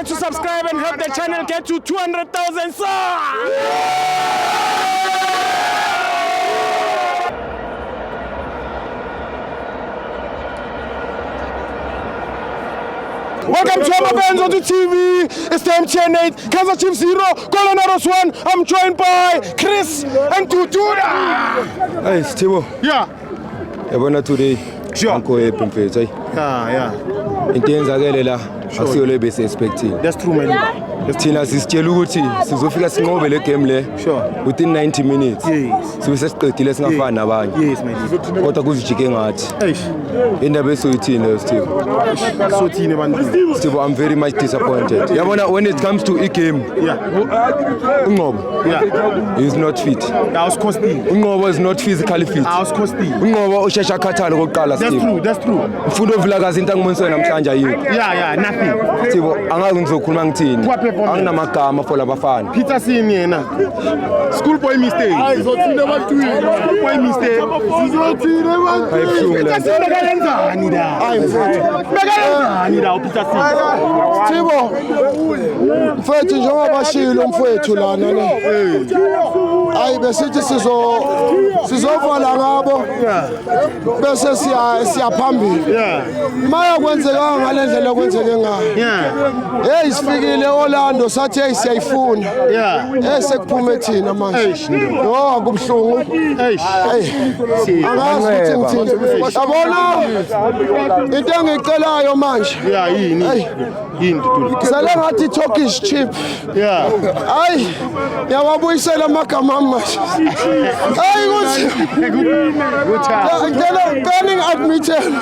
to subscribe and help the channel get to 200,000 subs. Welcome to our fans on the TV. It's the MTN 8, Kaizer Chiefs 0, Colorados 1. I'm joined by Chris and Tutuda. Hey, Stibo. Yeah. Yabona today. Sure. Unko epempethu. Yeah. Into yenzakele la asiyo le bese expecting. That's true, man. Thina sisitshela ukuthi sizofika sinqobe le game le within 90 minutes. Yes. Sibe sesiqedile singafani nabanye. Yes, man. Kodwa kuzijike ngathi. Indaba esoyithini Stibo. Sothini abantu. Stibo, I'm very much disappointed. Yabona when it comes to e-game. Yeah. Unqobo. Yeah. He is not fit. I was costing. Unqobo is not physically fit. I was costing. Unqobo ushesha akhathale kokuqala Stibo. That's true. Mfundo ovulakazi into angiboniswe namhlanje ayikho. Yeah, nothing. Stibo, angazi ngizokhuluma ngithini. Anginamagama for labafana. Peterson yena. Schoolboy mistake. Ayizothina abantwini. Schoolboy mistake. Sizothina abantu. Peterson bekayenzani la? Bekayenzani la Peterson? Stibo, mfethu njengoba bashilo mfethu lana ne. Hayi besithi sizovala ngabo. Bese siyaphambili. Yeah. Maya kwenzeka ngalendlela kwenzeke ngayo. Yeah. Hey sifikile Orlando sathi hey siyayifuna. Yeah. Hey sekuphume thina manje. Oh kubhlungu. Hey. Angazi ukuthi ngithini. Yabona into engicelayo manje. Yeah, yini Tutu. Sale ngathi talk is cheap. Yeah. Hayi yawabuyisela amagama manje. Hayi ukuthi Good job. ngicela planning admitted.